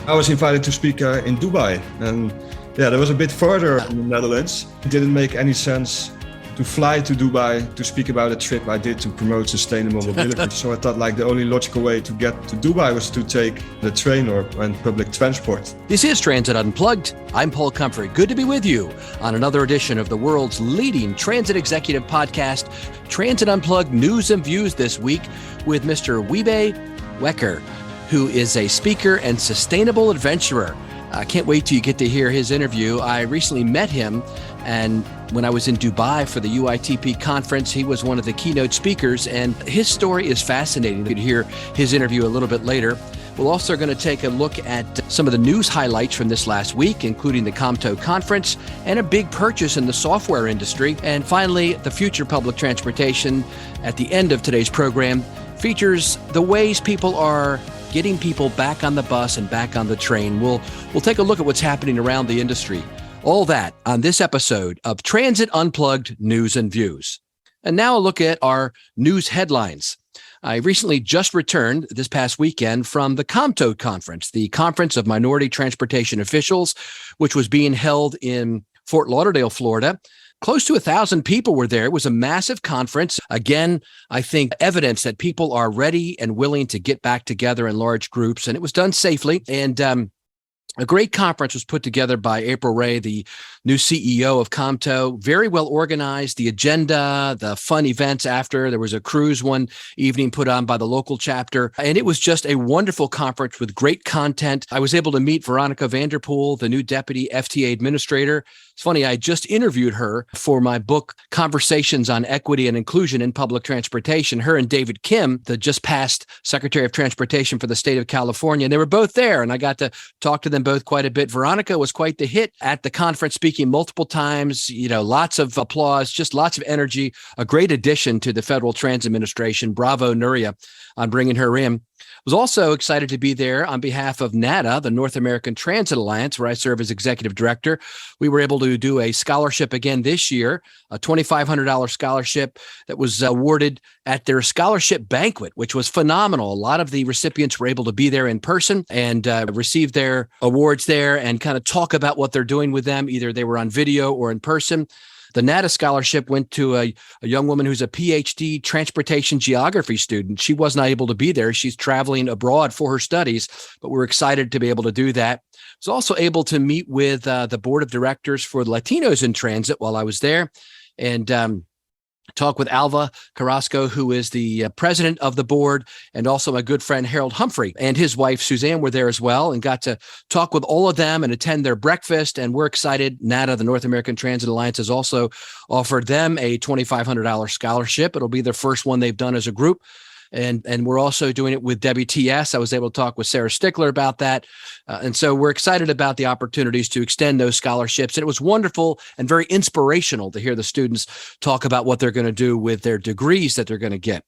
I was invited to speak in Dubai, and that was a bit further in the Netherlands. It didn't make any sense to fly to Dubai to speak about a trip I did to promote sustainable mobility. So I thought the only logical way to get to Dubai was to take the train and public transport. This is Transit Unplugged. I'm Paul Comfrey. Good to be with you on another edition of the world's leading transit executive podcast, Transit Unplugged News and Views this week with Mr. Wiebe Wakker, who is a speaker and sustainable adventurer. I can't wait till you get to hear his interview. I recently met him, and when I was in Dubai for the UITP conference, he was one of the keynote speakers, and his story is fascinating. You can hear his interview a little bit later. We're also going to take a look at some of the news highlights from this last week, including the COMTO conference and a big purchase in the software industry. And finally, the future public transportation at the end of today's program features the ways people are getting people back on the bus and back on the train. We'll take a look at what's happening around the industry. All that on this episode of Transit Unplugged News and Views. And now a look at our news headlines. I recently just returned this past weekend from the COMTO conference, the Conference of Minority Transportation Officials, which was being held in Fort Lauderdale, Florida. Close to 1,000 people were there. It was a massive conference. Again, I think evidence that people are ready and willing to get back together in large groups, and it was done safely. And a great conference was put together by April Ray, the new CEO of COMTO. Very well organized, the agenda, the fun events after. There was a cruise one evening put on by the local chapter. And it was just a wonderful conference with great content. I was able to meet Veronica Vanderpool, the new deputy FTA administrator. It's funny, I just interviewed her for my book, Conversations on Equity and Inclusion in Public Transportation. Her and David Kim, the just passed Secretary of Transportation for the state of California. And they were both there, and I got to talk to them both quite a bit. Veronica was quite the hit at the conference, speaking multiple times, lots of applause, just lots of energy, a great addition to the Federal Transit Administration. Bravo, Nuria, on bringing her in. Was also excited to be there on behalf of NATA, the North American Transit Alliance, where I serve as executive director. We were able to do a scholarship again this year, a $2,500 scholarship that was awarded at their scholarship banquet, which was phenomenal. A lot of the recipients were able to be there in person and receive their awards there and kind of talk about what they're doing with them. Either they were on video or in person. The NATA scholarship went to a young woman who's a PhD transportation geography student. She was not able to be there. She's traveling abroad for her studies, but we're excited to be able to do that. I was also able to meet with the board of directors for Latinos in Transit while I was there, and talk with Alva Carrasco, who is the president of the board, and also my good friend Harold Humphrey and his wife Suzanne were there as well, and got to talk with all of them and attend their breakfast. And we're excited. NATA, the North American Transit Alliance, has also offered them a $2,500 scholarship. It'll be their first one they've done as a group. And we're also doing it with WTS. I was able to talk with Sarah Stickler about that. And so we're excited about the opportunities to extend those scholarships. And it was wonderful and very inspirational to hear the students talk about what they're going to do with their degrees that they're going to get.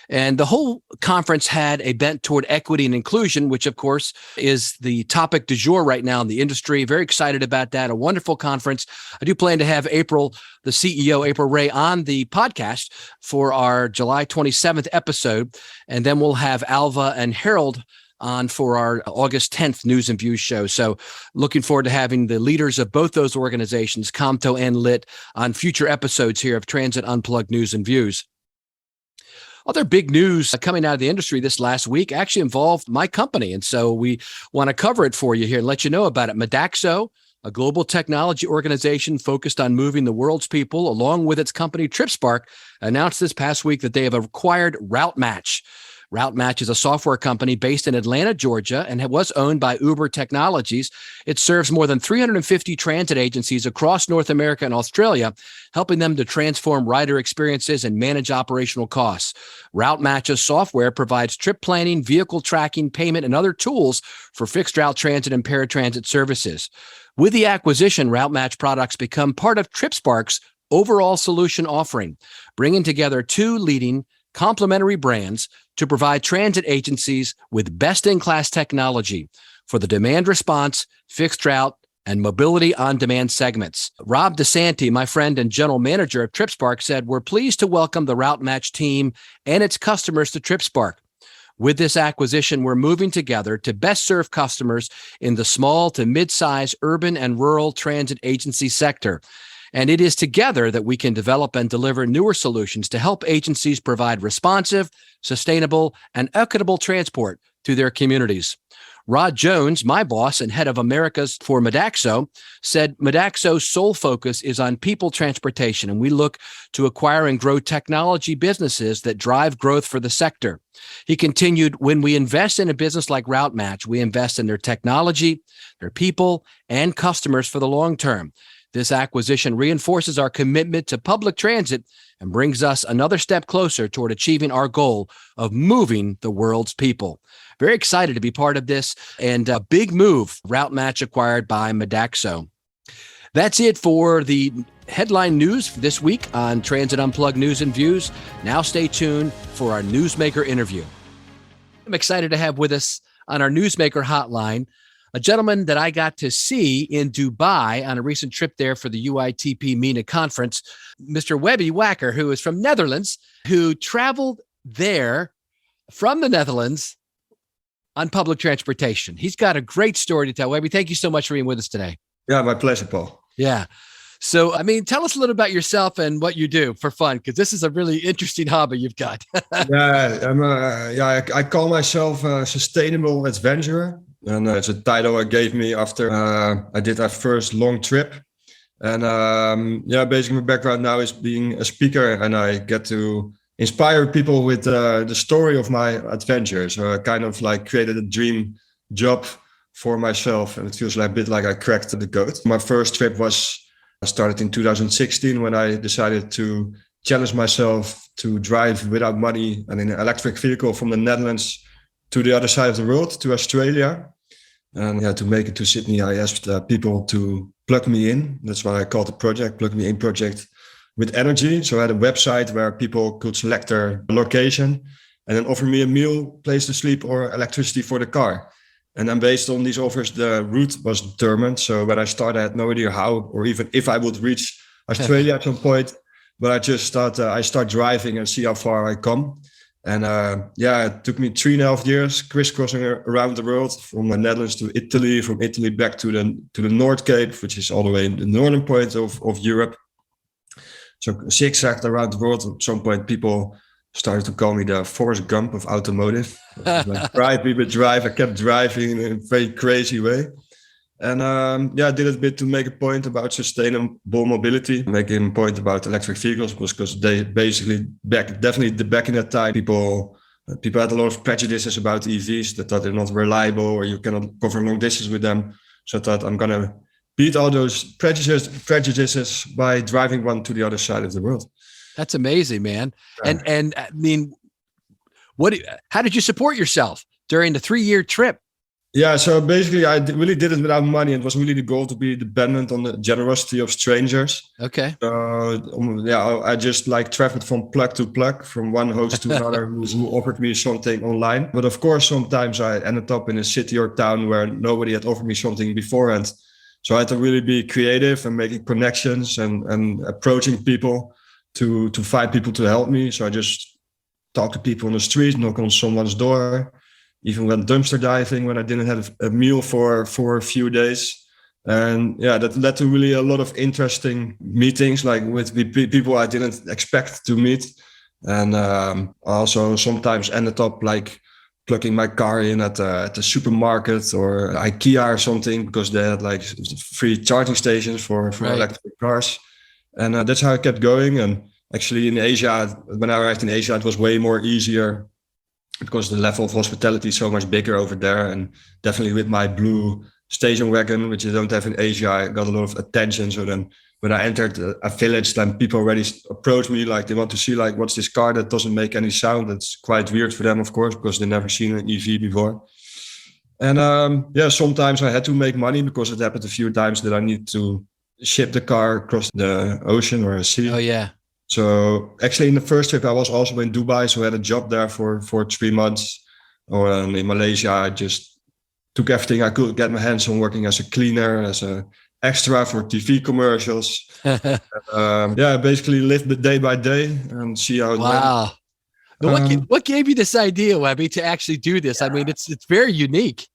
And the whole conference had a bent toward equity and inclusion, which, of course, is the topic du jour right now in the industry. Very excited about that. A wonderful conference. I do plan to have April, the CEO, April Ray, on the podcast for our July 27th episode. And then we'll have Alva and Harold on for our August 10th News and Views show. So looking forward to having the leaders of both those organizations, COMTO and LIT, on future episodes here of Transit Unplugged News and Views. Other big news coming out of the industry this last week actually involved my company. And so we want to cover it for you here and let you know about it. Modaxo, a global technology organization focused on moving the world's people, along with its company TripSpark, announced this past week that they have acquired RouteMatch. RouteMatch is a software company based in Atlanta, Georgia, and was owned by Uber Technologies. It serves more than 350 transit agencies across North America and Australia, helping them to transform rider experiences and manage operational costs. RouteMatch's software provides trip planning, vehicle tracking, payment, and other tools for fixed route transit and paratransit services. With the acquisition, RouteMatch products become part of TripSpark's overall solution offering, bringing together two leading complementary brands to provide transit agencies with best-in-class technology for the demand response, fixed route, and mobility on-demand segments. Rob DeSanti, my friend and general manager of TripSpark, said, "We're pleased to welcome the RouteMatch team and its customers to TripSpark. With this acquisition, we're moving together to best serve customers in the small to mid-size urban and rural transit agency sector. And it is together that we can develop and deliver newer solutions to help agencies provide responsive, sustainable, and equitable transport to their communities. Rod Jones, my boss and head of Americas for Modaxo, said Modaxo's sole focus is on people transportation, and we look to acquire and grow technology businesses that drive growth for the sector. He continued, when we invest in a business like RouteMatch, we invest in their technology, their people, and customers for the long term. This acquisition reinforces our commitment to public transit and brings us another step closer toward achieving our goal of moving the world's people. Very excited to be part of this, and a big move, RouteMatch acquired by Modaxo. That's it for the headline news for this week on Transit Unplugged News and Views. Now stay tuned for our Newsmaker interview. I'm excited to have with us on our Newsmaker hotline a gentleman that I got to see in Dubai on a recent trip there for the UITP MENA conference, Mr. Wiebe Wakker, who is from Netherlands, who traveled there from the Netherlands on public transportation. He's got a great story to tell. Wiebe, thank you so much for being with us today. Yeah, my pleasure, Paul. Yeah. So, tell us a little about yourself and what you do for fun, because this is a really interesting hobby you've got. I call myself a sustainable adventurer. And it's a title I gave me after I did our first long trip. And basically my background now is being a speaker, and I get to inspire people with the story of my adventure. So I kind of like created a dream job for myself, and it feels like a bit like I cracked the code. My first trip started in 2016 when I decided to challenge myself to drive without money and in an electric vehicle from the Netherlands to the other side of the world, to Australia. And to make it to Sydney, I asked people to plug me in. That's why I called the project, Plug Me In Project, with energy. So I had a website where people could select their location and then offer me a meal, place to sleep, or electricity for the car. And then based on these offers, the route was determined. So when I started, I had no idea how or even if I would reach Australia at some point. But I just thought I start driving and see how far I come. And it took me 3.5 years crisscrossing around the world, from the Netherlands to Italy, from Italy back to the North Cape, which is all the way in the northern point of Europe. So zigzagged around the world. At some point, people started to call me the Forrest Gump of automotive. Drive, people drive. I kept driving in a very crazy way. And I did it a bit to make a point about sustainable mobility, making a point about electric vehicles, because they basically back in that time, people had a lot of prejudices about EVs. They thought they're not reliable or you cannot cover long distance with them. So I thought I'm gonna beat all those prejudices by driving one to the other side of the world. That's amazing, man. Yeah. And how did you support yourself during the 3-year trip? Yeah, so basically I really did it without money. It was really the goal to be dependent on the generosity of strangers. Okay. I just traveled from plug to plug, from one host to another who offered me something online. But of course, sometimes I ended up in a city or town where nobody had offered me something beforehand. So I had to really be creative and making connections and approaching people to find people to help me. So I just talked to people on the street, knock on someone's door. Even went dumpster diving when I didn't have a meal for a few days. And that led to really a lot of interesting meetings, like with people I didn't expect to meet. And also sometimes ended up plugging my car in at the supermarket or IKEA or something, because they had free charging stations for right. Electric cars. And that's how I kept going. And actually in Asia, when I arrived in Asia, it was way more easier, because the level of hospitality is so much bigger over there. And definitely with my blue station wagon, which you don't have in Asia, I got a lot of attention. So then when I entered a village, then people already approached me, they want to see what's this car that doesn't make any sound. That's quite weird for them, of course, because they've never seen an EV before. And sometimes I had to make money, because it happened a few times that I need to ship the car across the ocean or a sea. Oh yeah. So actually in the first trip, I was also in Dubai. So I had a job there for 3 months. Or in Malaysia, I just took everything I could get my hands on, working as a cleaner, as an extra for TV commercials. Basically lived day by day and see how it went. What gave you this idea, Webby, to actually do this? I mean, it's very unique.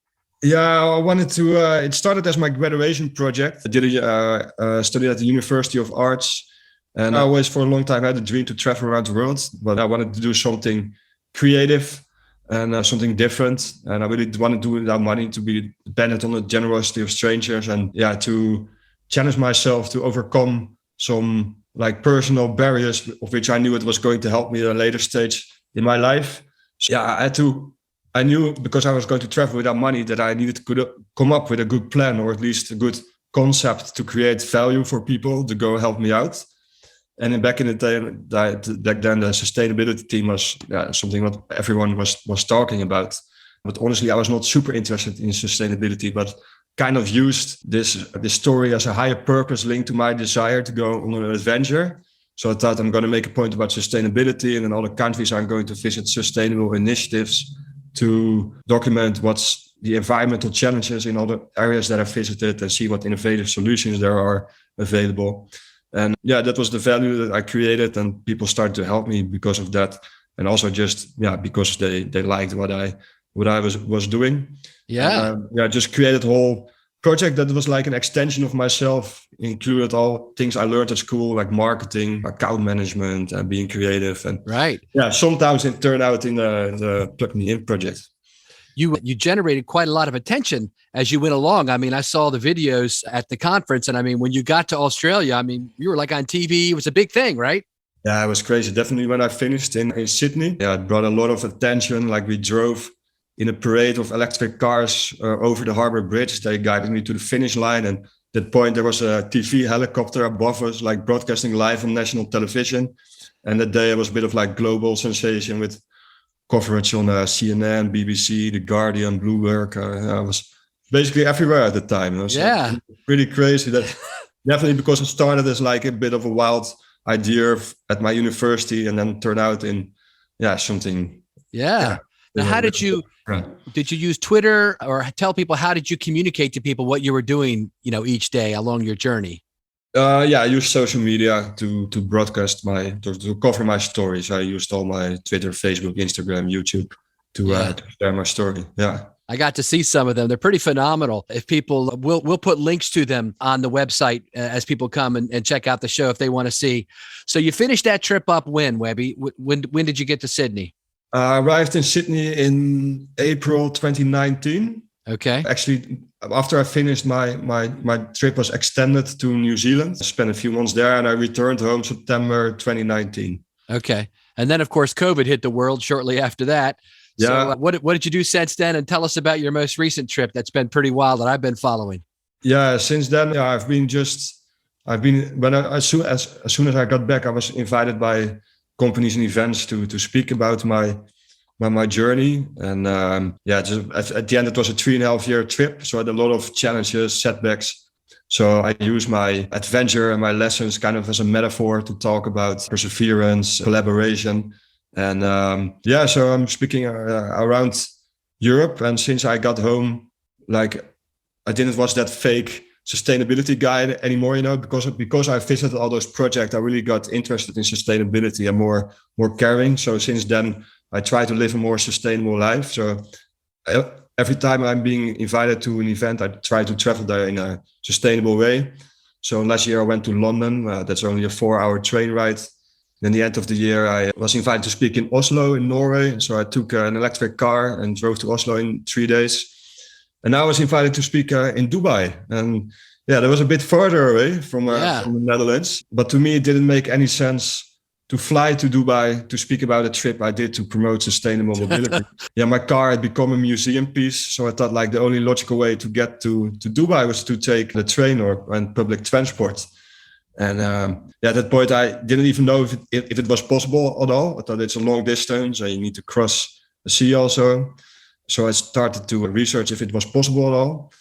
Yeah, I wanted to. It started as my graduation project. I did a study at the University of Arts, and I always, for a long time, had a dream to travel around the world. But I wanted to do something creative and something different. And I really wanted to do it without money, to be dependent on the generosity of strangers, and to challenge myself to overcome some like personal barriers of which I knew it was going to help me at a later stage in my life. So, I knew, because I was going to travel without money, that I needed to come up with a good plan, or at least a good concept to create value for people to go help me out. And then back in the day, back then, the sustainability team was something that everyone was talking about. But honestly, I was not super interested in sustainability, but kind of used this story as a higher purpose linked to my desire to go on an adventure. So I thought, I'm going to make a point about sustainability, and in all the countries I'm going to visit sustainable initiatives to document what's the environmental challenges in all the areas that I visited, and see what innovative solutions there are available. And that was the value that I created, and people started to help me because of that. And also just, because they liked what I was doing. Just created a whole project that was like an extension of myself, included all things I learned at school, like marketing, account management, and being creative. And sometimes it turned out in the Plug Me In project. You generated quite a lot of attention as you went along. I mean, I saw the videos at the conference, and I mean, when you got to Australia, I mean, you were like on TV. It was a big thing, right? Yeah, it was crazy. Definitely when I finished in Sydney, it brought a lot of attention. Like, we drove in a parade of electric cars over the Harbour Bridge. They guided me to the finish line. And at that point, there was a TV helicopter above us, like broadcasting live on national television. And that day, it was a bit of like global sensation with coverage on CNN, BBC, The Guardian, Bloomberg. I was basically everywhere at the time. It was pretty crazy. That definitely, because it started as like a bit of a wild idea at my university, and then turned out in something. Now, how did you use Twitter, or tell people, how did you communicate to people what you were doing, each day along your journey? I used social media to broadcast to cover my stories. I used all my Twitter, Facebook, Instagram, YouTube to share my story. Yeah. I got to see some of them. They're pretty phenomenal. If people, we'll put links to them on the website as people come and check out the show if they want to see. So you finished that trip up when, Webby? When did you get to Sydney? I arrived in Sydney in April 2019. Okay. Actually, after I finished, my trip was extended to New Zealand. I spent a few months there, and I returned home September 2019. Okay. And then, of course, COVID hit the world shortly after that. So what did you do since then? And tell us about your most recent trip that's been pretty wild that I've been following. Yeah, since then, as soon as I got back, I was invited by companies and events to speak about my journey. And just at the end, it was a 3.5-year trip. So I had a lot of challenges, setbacks. So I use my adventure and my lessons kind of as a metaphor to talk about perseverance, collaboration. And so I'm speaking around Europe. And since I got home, like, I didn't watch that fake sustainability guy anymore, because I visited all those projects, I really got interested in sustainability and more caring. So since then, I try to live a more sustainable life. So every time I'm being invited to an event, I try to travel there in a sustainable way. So last year I went to London. That's only a 4-hour train ride. Then the end of the year, I was invited to speak in Oslo in Norway. So I took an electric car and drove to Oslo in 3 days. And I was invited to speak in Dubai. And that was a bit further away from the Netherlands. But to me, it didn't make any sense to fly to Dubai to speak about a trip I did to promote sustainable mobility. My car had become a museum piece. So I thought, like, the only logical way to get to Dubai was to take the train and public transport. And at that point, I didn't even know if it was possible at all. I thought it's a long distance and you need to cross the sea also. So I started to research if it was possible at all.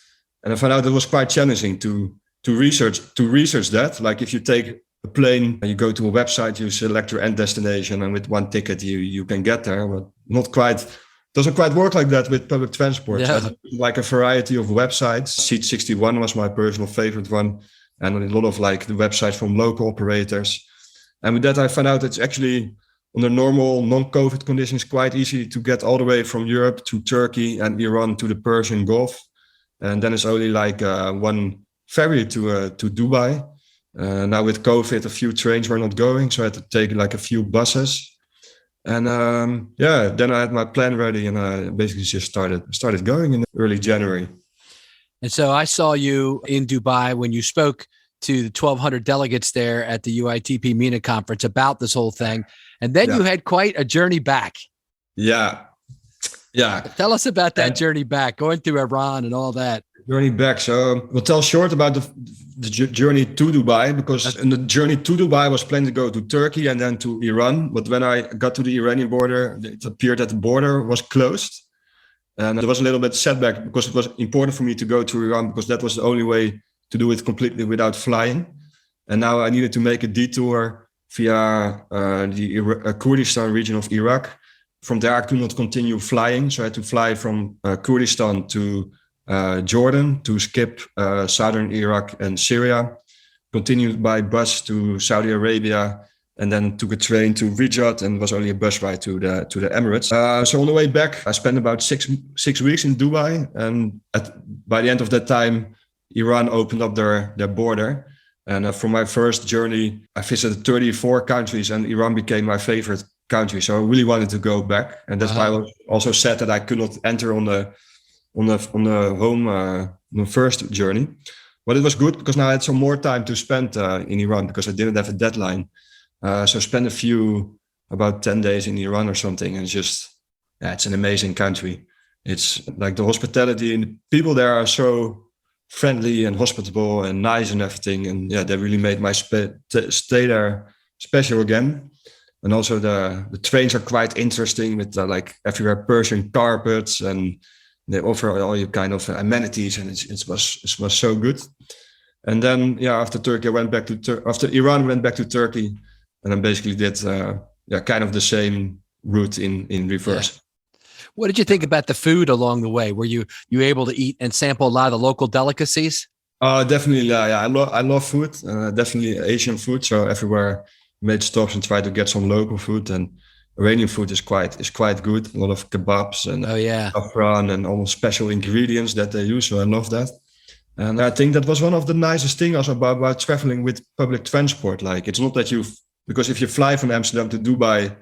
And I found out it was quite challenging to research that. Like, if you take a plane and you go to a website, you select your end destination, and with one ticket you can get there. But doesn't quite work like that with public transport. Yeah. So like a variety of websites. Seat 61 was my personal favorite one, and a lot of like the websites from local operators. And with that, I found out it's actually under normal non-COVID conditions, quite easy to get all the way from Europe to Turkey and Iran to the Persian Gulf. And then it's only like one ferry to Dubai. Now with COVID, a few trains were not going, so I had to take like a few buses. And then I had my plan ready, and I basically just started going in early January. And so I saw you in Dubai when you spoke to the 1,200 delegates there at the UITP MENA conference about this whole thing. And then you had quite a journey back. Yeah. Tell us about that journey back, going through Iran and all that. Journey back. So we'll tell short about the journey to Dubai, because in the journey to Dubai I was planning to go to Turkey and then to Iran. But when I got to the Iranian border, it appeared that the border was closed. And there was a little bit setback because it was important for me to go to Iran, because that was the only way to do it completely without flying. And now I needed to make a detour via the Kurdistan region of Iraq. From there, I could not continue flying. So I had to fly from Kurdistan to Jordan to skip southern Iraq and Syria, continued by bus to Saudi Arabia, and then took a train to Riyadh, and was only a bus ride to the Emirates. So on the way back, I spent about six weeks in Dubai, and by the end of that time, Iran opened up their border. And for my first journey, I visited 34 countries, and Iran became my favorite country. So I really wanted to go back, and that's why I was also sad that I could not enter on the first journey. But it was good because now I had some more time to spend in Iran, because I didn't have a deadline. So I spent about 10 days in Iran or something, and it's an amazing country. It's like the hospitality, and the people there are so friendly and hospitable and nice and everything. And they really made my stay there special again. And also the trains are quite interesting with like everywhere Persian carpets, and they offer all you kind of amenities, and it was so good. And then after Turkey, I went back after Iran, I went back to Turkey, and I basically did kind of the same route in reverse. Yeah. What did you think about the food along the way? Were you able to eat and sample a lot of the local delicacies? Definitely. I love food, definitely Asian food. So everywhere made stops and tried to get some local food, and Iranian food is quite good. A lot of kebabs and saffron and all special ingredients that they use. So I love that. And I think that was one of the nicest things also about traveling with public transport. Like, it's not that because if you fly from Amsterdam to Dubai,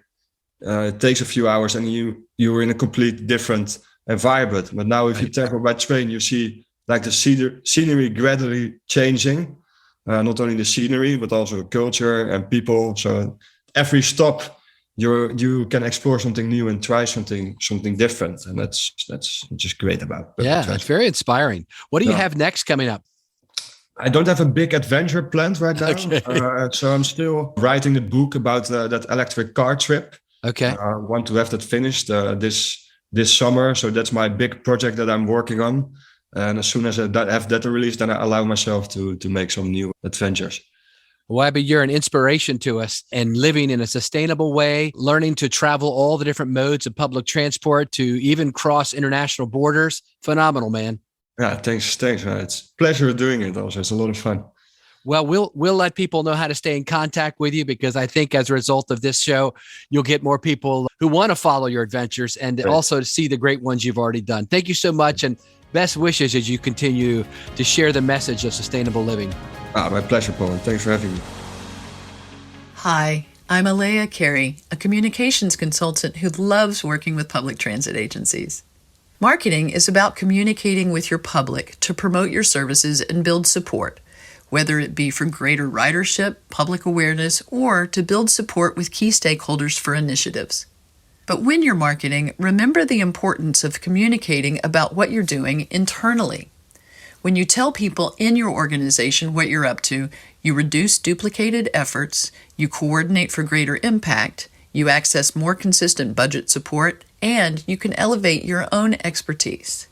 it takes a few hours and you're in a complete different environment. But now if you travel by train, you see like the scenery gradually changing. Not only the scenery, but also the culture and people. So every stop, you can explore something new and try something different. And that's just great about it. Yeah, it's very inspiring. What do you have next coming up? I don't have a big adventure planned right now. Okay. So I'm still writing the book about that electric car trip. Okay. I want to have that finished this summer. So that's my big project that I'm working on. And as soon as I have that released, then I allow myself to make some new adventures. Wiebe, you're an inspiration to us, and living in a sustainable way, learning to travel all the different modes of public transport, to even cross international borders. Phenomenal, man. Yeah, thanks. It's a pleasure doing it also. It's a lot of fun. Well, we'll let people know how to stay in contact with you, because I think as a result of this show, you'll get more people who want to follow your adventures and also to see the great ones you've already done. Thank you so much, and best wishes as you continue to share the message of sustainable living. My pleasure, Paul. And thanks for having me. Hi, I'm Elea Carey, a communications consultant who loves working with public transit agencies. Marketing is about communicating with your public to promote your services and build support, whether it be for greater ridership, public awareness, or to build support with key stakeholders for initiatives. But when you're marketing, remember the importance of communicating about what you're doing internally. When you tell people in your organization what you're up to, you reduce duplicated efforts, you coordinate for greater impact, you access more consistent budget support, and you can elevate your own expertise.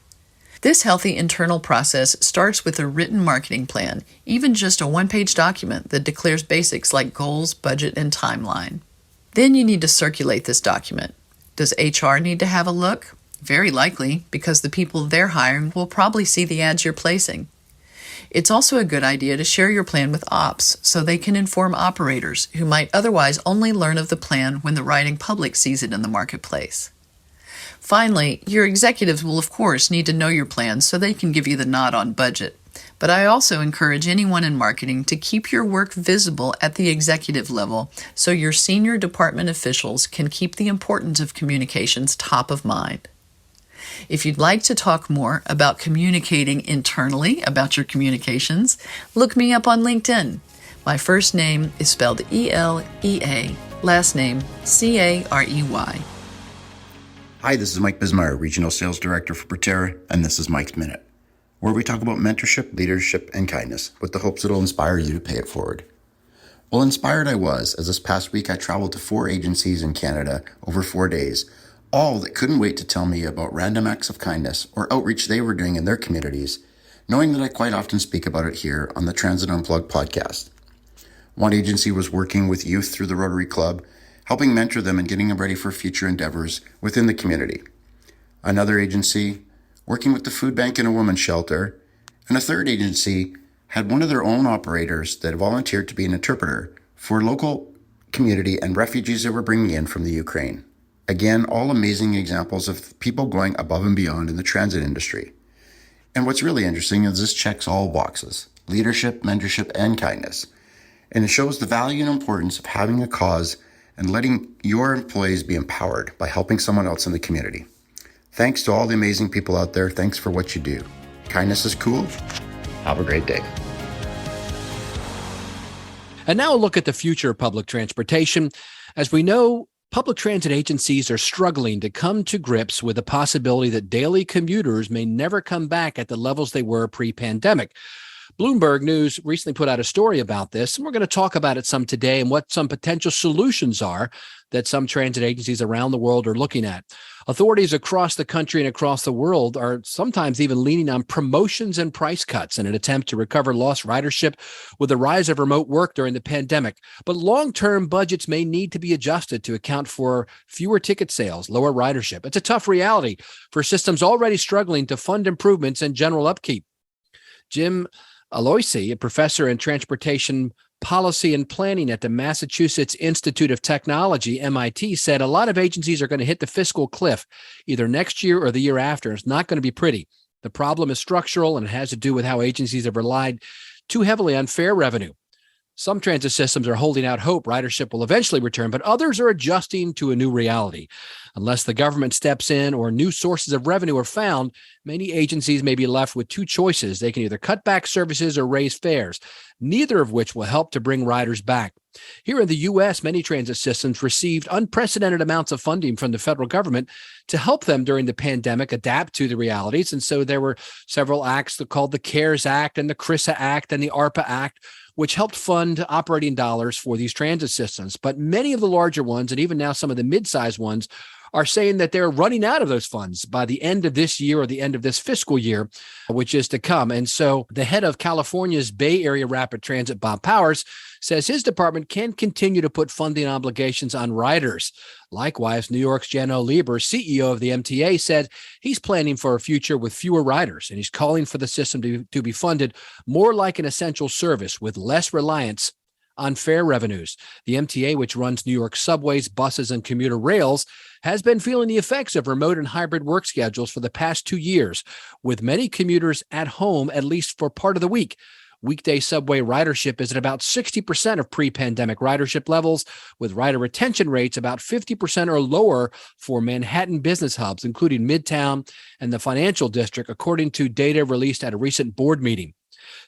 This healthy internal process starts with a written marketing plan, even just a one-page document that declares basics like goals, budget, and timeline. Then you need to circulate this document. Does HR need to have a look? Very likely, because the people they're hiring will probably see the ads you're placing. It's also a good idea to share your plan with ops so they can inform operators who might otherwise only learn of the plan when the riding public sees it in the marketplace. Finally, your executives will of course need to know your plans so they can give you the nod on budget. But I also encourage anyone in marketing to keep your work visible at the executive level so your senior department officials can keep the importance of communications top of mind. If you'd like to talk more about communicating internally about your communications, look me up on LinkedIn. My first name is spelled E-L-E-A, last name C-A-R-E-Y. Hi, this is Mike Bismeyer, Regional Sales Director for Proterra, and this is Mike's Minute, where we talk about mentorship, leadership, and kindness with the hopes it'll inspire you to pay it forward. Well, inspired I was, as this past week I traveled to 4 agencies in Canada over 4 days, all that couldn't wait to tell me about random acts of kindness or outreach they were doing in their communities, knowing that I quite often speak about it here on the Transit Unplugged podcast. One agency was working with youth through the Rotary Club, helping mentor them and getting them ready for future endeavors within the community. Another agency working with the food bank and a women's shelter, and a third agency had one of their own operators that volunteered to be an interpreter for local community and refugees that were bringing in from the Ukraine. Again, all amazing examples of people going above and beyond in the transit industry. And what's really interesting is this checks all boxes: leadership, mentorship, and kindness. And it shows the value and importance of having a cause and letting your employees be empowered by helping someone else in the community. Thanks to all the amazing people out there. Thanks for what you do. Kindness is cool. Have a great day. And now a look at the future of public transportation. As we know, public transit agencies are struggling to come to grips with the possibility that daily commuters may never come back at the levels they were pre-pandemic. Bloomberg News recently put out a story about this, and we're going to talk about it some today and what some potential solutions are that some transit agencies around the world are looking at. Authorities across the country and across the world are sometimes even leaning on promotions and price cuts in an attempt to recover lost ridership with the rise of remote work during the pandemic. But long-term budgets may need to be adjusted to account for fewer ticket sales, lower ridership. It's a tough reality for systems already struggling to fund improvements and general upkeep. Jim Aloisi, a professor in transportation policy and planning at the Massachusetts Institute of Technology, MIT, said a lot of agencies are going to hit the fiscal cliff either next year or the year after. It's not going to be pretty. The problem is structural, and it has to do with how agencies have relied too heavily on fare revenue. Some transit systems are holding out hope ridership will eventually return, but others are adjusting to a new reality. Unless the government steps in or new sources of revenue are found, many agencies may be left with two choices. They can either cut back services or raise fares, neither of which will help to bring riders back. Here in the U.S., many transit systems received unprecedented amounts of funding from the federal government to help them during the pandemic adapt to the realities. And so there were several acts called the CARES Act and the CRISA Act and the ARPA Act, which helped fund operating dollars for these transit systems. But many of the larger ones, and even now some of the mid-sized ones, are saying that they're running out of those funds by the end of this year or the end of this fiscal year, which is to come. And so the head of California's Bay Area Rapid Transit, Bob Powers, says his department can continue to put funding obligations on riders. Likewise, New York's Jano Lieber, CEO of the MTA, said he's planning for a future with fewer riders, and he's calling for the system to be funded more like an essential service with less reliance on fare revenues. The MTA, which runs New York subways, buses, and commuter rails, has been feeling the effects of remote and hybrid work schedules for the past 2 years, with many commuters at home at least for part of the week. Weekday subway ridership is at about 60% of pre-pandemic ridership levels, with rider retention rates about 50% or lower for Manhattan business hubs, including Midtown and the Financial District, according to data released at a recent board meeting.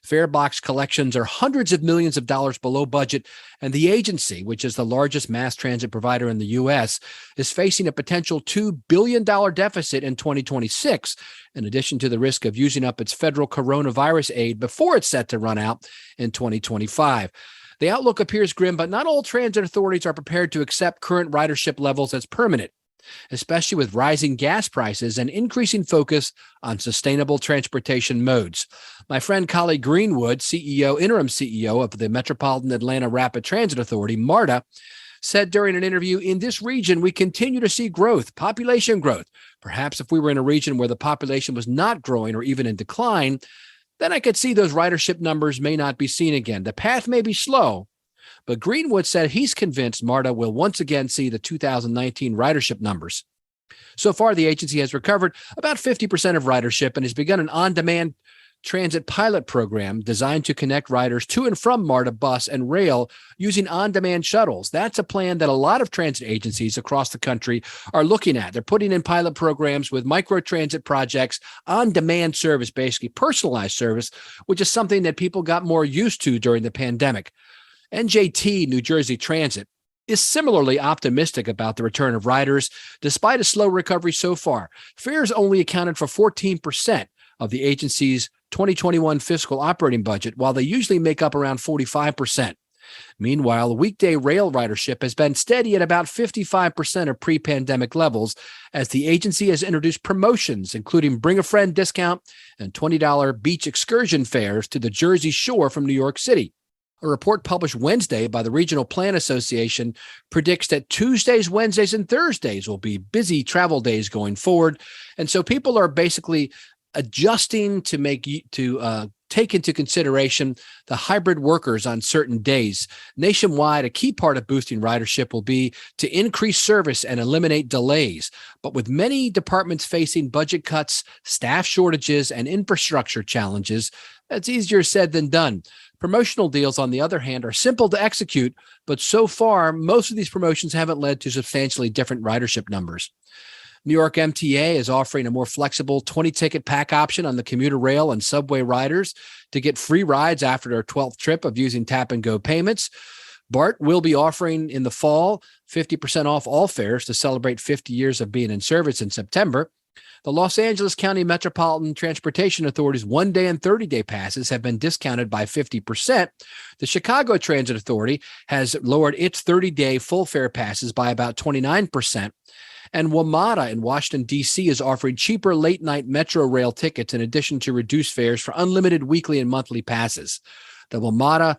Fare box collections are hundreds of millions of dollars below budget, and the agency, which is the largest mass transit provider in the U.S., is facing a potential $2 billion deficit in 2026, in addition to the risk of using up its federal coronavirus aid before it's set to run out in 2025. The outlook appears grim, but not all transit authorities are prepared to accept current ridership levels as permanent, especially with rising gas prices and increasing focus on sustainable transportation modes. My friend Collie Greenwood, interim CEO of the Metropolitan Atlanta Rapid Transit Authority, MARTA, said during an interview, in this region, we continue to see growth, population growth. Perhaps if we were in a region where the population was not growing or even in decline, then I could see those ridership numbers may not be seen again. The path may be slow, but Greenwood said he's convinced MARTA will once again see the 2019 ridership numbers. So far, the agency has recovered about 50% of ridership and has begun an on-demand transit pilot program designed to connect riders to and from MARTA bus and rail using on-demand shuttles. That's a plan that a lot of transit agencies across the country are looking at. They're putting in pilot programs with micro-transit projects, on-demand service, basically personalized service, which is something that people got more used to during the pandemic. NJT, New Jersey Transit, is similarly optimistic about the return of riders, despite a slow recovery so far. Fares only accounted for 14% of the agency's 2021 fiscal operating budget, while they usually make up around 45%. Meanwhile, weekday rail ridership has been steady at about 55% of pre-pandemic levels, as the agency has introduced promotions, including Bring a Friend discount and $20 beach excursion fares to the Jersey Shore from New York City. A report published Wednesday by the Regional Plan Association predicts that Tuesdays, Wednesdays, and Thursdays will be busy travel days going forward. And so people are basically adjusting to take into consideration the hybrid workers on certain days. Nationwide, a key part of boosting ridership will be to increase service and eliminate delays. But with many departments facing budget cuts, staff shortages, and infrastructure challenges, that's easier said than done. Promotional deals, on the other hand, are simple to execute, but so far, most of these promotions haven't led to substantially different ridership numbers. New York MTA is offering a more flexible 20-ticket pack option on the commuter rail and subway riders to get free rides after their 12th trip of using tap-and-go payments. BART will be offering in the fall 50% off all fares to celebrate 50 years of being in service in September. The Los Angeles County Metropolitan Transportation Authority's one-day and 30-day passes have been discounted by 50%. The Chicago Transit Authority has lowered its 30-day full fare passes by about 29%. And WMATA in Washington, D.C. is offering cheaper late-night Metro rail tickets in addition to reduced fares for unlimited weekly and monthly passes. The WMATA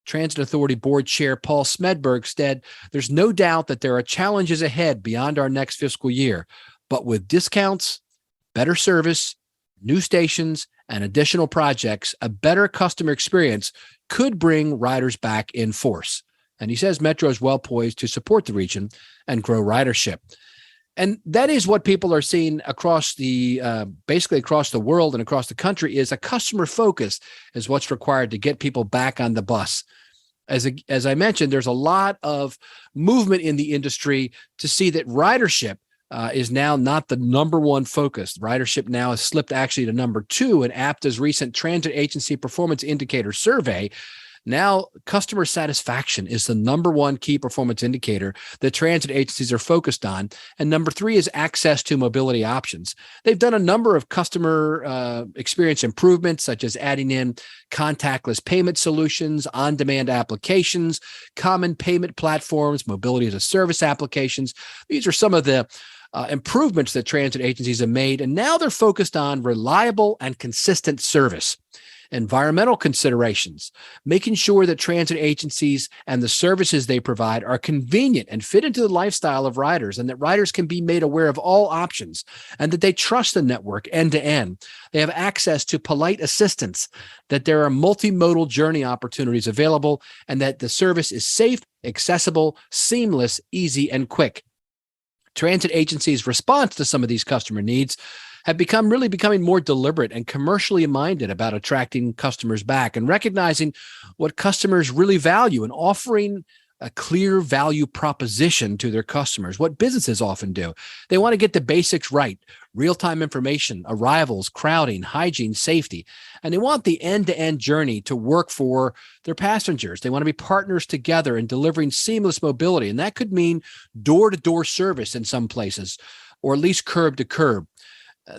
Transit Authority Board Chair Paul Smedberg said, "There's no doubt that there are challenges ahead beyond our next fiscal year, but with discounts, better service, new stations, and additional projects, a better customer experience could bring riders back in force." And he says Metro is well poised to support the region and grow ridership. And that is what people are seeing across basically across the world and across the country, is a customer focus is what's required to get people back on the bus. As I mentioned, there's a lot of movement in the industry to see that ridership is now not the number one focus. Ridership now has slipped actually to number 2 in APTA's recent Transit Agency Performance Indicator survey. Now, customer satisfaction is the number one key performance indicator that transit agencies are focused on. And number 3 is access to mobility options. They've done a number of customer experience improvements, such as adding in contactless payment solutions, on-demand applications, common payment platforms, mobility as a service applications. These are some of the improvements that transit agencies have made. And now they're focused on reliable and consistent service. Environmental considerations, making sure that transit agencies and the services they provide are convenient and fit into the lifestyle of riders, and that riders can be made aware of all options, and that they trust the network end to end. They have access to polite assistance, that there are multimodal journey opportunities available, and that the service is safe, accessible, seamless, easy, and quick. Transit agencies' response to some of these customer needs have becoming more deliberate and commercially minded about attracting customers back and recognizing what customers really value and offering a clear value proposition to their customers, what businesses often do. They want to get the basics right: real-time information, arrivals, crowding, hygiene, safety, and they want the end-to-end journey to work for their passengers. They want to be partners together in delivering seamless mobility, and that could mean door-to-door service in some places, or at least curb to curb.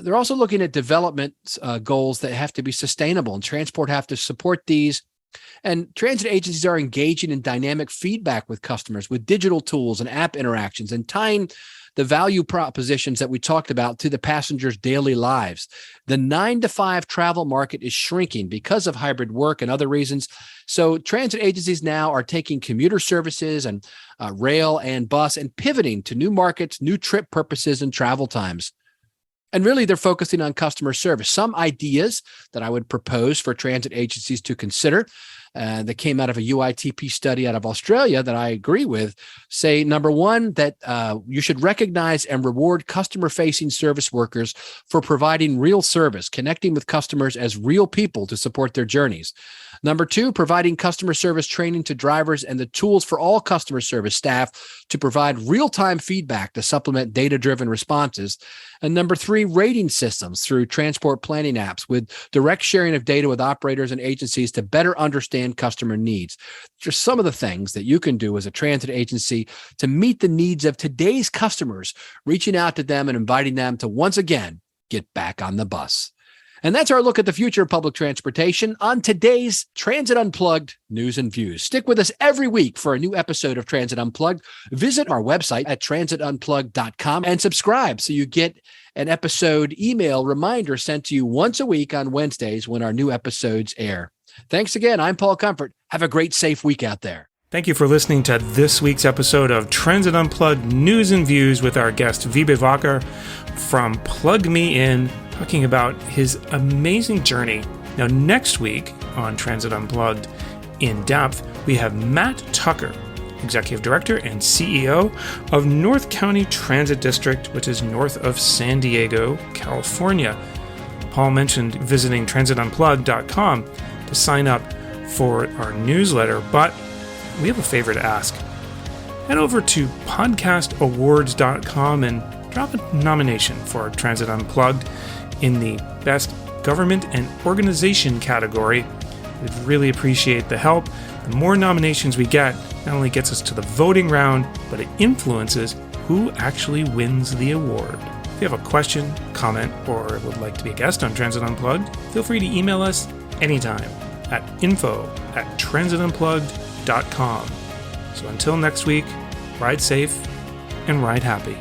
They're also looking at development goals that have to be sustainable, and transport have to support these. And transit agencies are engaging in dynamic feedback with customers with digital tools and app interactions, and tying the value propositions that we talked about to the passengers' daily lives. The 9-to-5 travel market is shrinking because of hybrid work and other reasons. So transit agencies now are taking commuter services and rail and bus and pivoting to new markets, new trip purposes, and travel times. And really, they're focusing on customer service. Some ideas that I would propose for transit agencies to consider that came out of a UITP study out of Australia that I agree with, say, number one, that you should recognize and reward customer-facing service workers for providing real service, connecting with customers as real people to support their journeys. Number two, providing customer service training to drivers and the tools for all customer service staff to provide real-time feedback to supplement data-driven responses. And number three, rating systems through transport planning apps with direct sharing of data with operators and agencies to better understand customer needs. Just some of the things that you can do as a transit agency to meet the needs of today's customers, reaching out to them and inviting them to once again get back on the bus. And that's our look at the future of public transportation on today's Transit Unplugged News and Views. Stick with us every week for a new episode of Transit Unplugged. Visit our website at transitunplugged.com and subscribe so you get an episode email reminder sent to you once a week on Wednesdays when our new episodes air. Thanks again. I'm Paul Comfort. Have a great, safe week out there. Thank you for listening to this week's episode of Transit Unplugged News and Views with our guest Wiebe Wakker from Plug Me In, talking about his amazing journey. Now, next week on Transit Unplugged in depth, we have Matt Tucker, Executive Director and CEO of North County Transit District, which is north of San Diego, California. Paul mentioned visiting transitunplugged.com to sign up for our newsletter, but we have a favor to ask. Head over to podcastawards.com and drop a nomination for Transit Unplugged in the Best Government and Organization category. We'd really appreciate the help. The more nominations we get, not only gets us to the voting round, but it influences who actually wins the award. If you have a question, comment, or would like to be a guest on Transit Unplugged, feel free to email us anytime at info@transitunplugged.com. So until next week, ride safe and ride happy.